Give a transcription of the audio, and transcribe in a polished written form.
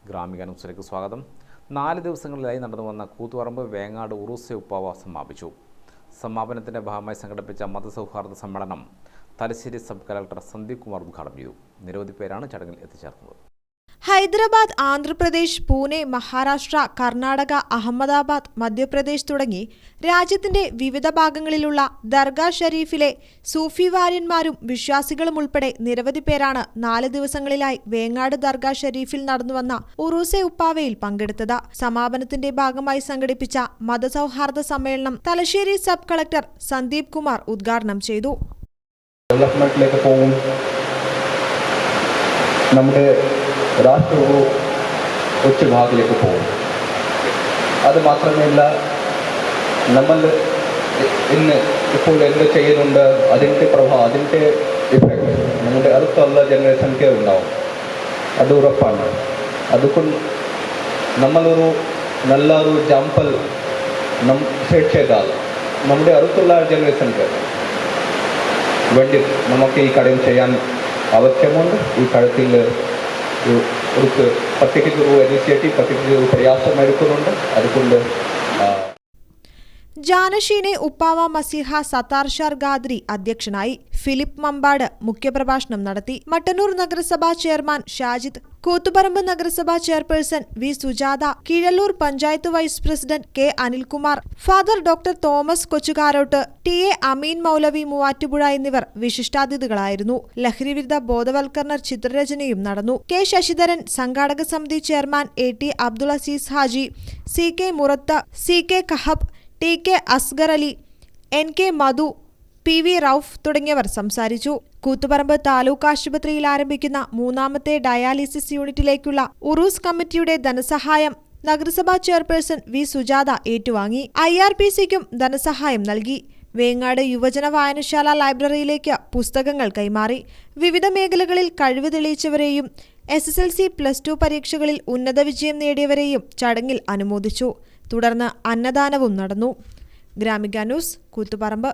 ഗ്രാമിക ന്യൂസിലേക്ക് സ്വാഗതം. 4 ദിവസങ്ങളിലായി നടന്നുവന്ന കൂത്തുപറമ്പ് വേങ്ങാട് ഉറൂസ് ഉപ്പാവ സമാപിച്ചു. സമാപനത്തിന്റെ ഭാഗമായി സംഘടിപ്പിച്ച മതസൗഹാർദ്ദ സമ്മേളനം തലശ്ശേരി സബ് കളക്ടർ സന്ദീപ് കുമാർ ഉദ്ഘാടനം ചെയ്തു. നിരവധി പേരാണ് ചടങ്ങിൽ എത്തിച്ചേർന്നത്. ഹൈദരാബാദ്, ആന്ധ്രാപ്രദേശ്, പൂനെ, മഹാരാഷ്ട്ര, കർണാടക, അഹമ്മദാബാദ്, മധ്യപ്രദേശ് തുടങ്ങി രാജ്യത്തിന്റെ വിവിധ ഭാഗങ്ങളിലുള്ള ദർഗാ ഷരീഫിലെ സൂഫി വാര്യന്മാരും വിശ്വാസികളും ഉൾപ്പെടെ നിരവധി പേരാണ് 4 ദിവസങ്ങളിലായി വേങ്ങാട് ദർഗാ ഷരീഫിൽ നടന്നുവന്ന ഉറൂസെ ഉപ്പാവയിൽ പങ്കെടുത്തത്. സമാപനത്തിന്റെ ഭാഗമായി സംഘടിപ്പിച്ച മതസൗഹാർദ്ദ സമ്മേളനം തലശ്ശേരി സബ് കളക്ടർ സന്ദീപ് കുമാർ ഉദ്ഘാടനം ചെയ്തു. രാഷ്ട്രവും ഉച്ചഭാഗത്തിലേക്ക് പോകും. അത് മാത്രമല്ല, നമ്മൾ ഇന്ന് ഇപ്പോൾ എന്ത് ചെയ്യുന്നുണ്ട്, അതിൻ്റെ പ്രഭാവം, അതിൻ്റെ ഇഫക്റ്റ് നമ്മുടെ അടുത്തുള്ള ജനറേഷൻക്ക് ഉണ്ടാവും. അത് ഉറപ്പാണ്. അതുകൊണ്ട് നമ്മളൊരു നല്ലൊരു എക്സാമ്പിൾ സെറ്റ് ചെയ്താൽ നമ്മുടെ അടുത്തുള്ള ജനറേഷൻക്ക് വേണ്ടി നമുക്ക് ഈ കാര്യം ചെയ്യാൻ ആവശ്യമുണ്ട്. ഈ കാര്യത്തിൽ പ്രത്യേകിച്ച് ഒരു ഇനിഷ്യേറ്റീവ്, പ്രത്യേകിച്ച് ഒരു പ്രയാസം എടുക്കുന്നുണ്ട്. അതുകൊണ്ട് ജാനഷീനെ ഉപ്പാവ മസിഹ സത്താർ ഷാർ ഖാദ്രി അധ്യക്ഷനായി. ഫിലിപ്പ് മമ്പാട് മുഖ്യപ്രഭാഷണം നടത്തി. മട്ടന്നൂർ നഗരസഭാ ചെയർമാൻ ഷാജിദ്, കൂത്തുപറമ്പ് നഗരസഭാ chairperson V Sujatha, Keezhallur panchayat vice president K Anilkumar, father doctor Thomas Kochukarott, T A Ameen Moulavi Muvattupuzha എന്നിവർ വിശിഷ്ടാതിഥികളായിരുന്നു. ലഹരിവിരുദ്ധ ബോധവൽക്കരണ ചിത്രരചനയും നടന്നു. കെ ശശിധരൻ, സംഘാടക സമിതി chairman A T Abdul Azeez Haji, C K Murath, C K Kahab, T K Asgar Ali, N K Madhu, P V Rauf തുടങ്ങിയവർ സംസാരിച്ചു. കൂത്തുപറമ്പ് താലൂക്ക് ആശുപത്രിയിൽ ആരംഭിക്കുന്ന 3ാമത്തെ ഡയാലിസിസ് യൂണിറ്റിലേക്കുള്ള ഉറൂസ് കമ്മിറ്റിയുടെ ധനസഹായം നഗരസഭാ ചെയർപേഴ്സൺ വി സുജാത ഏറ്റുവാങ്ങി. IRPCക്കും ധനസഹായം നൽകി. വേങ്ങാട് യുവജന വായനശാല ലൈബ്രറിയിലേക്ക് പുസ്തകങ്ങൾ കൈമാറി. വിവിധ മേഖലകളിൽ കഴിവ് തെളിയിച്ചവരെയും SSLC, +2 പരീക്ഷകളിൽ ഉന്നത വിജയം നേടിയവരെയും ചടങ്ങിൽ അനുമോദിച്ചു. തുടർന്ന് അന്നദാനവും നടന്നു. ഗ്രാമിക ന്യൂസ്, കൂത്തുപറമ്പ്.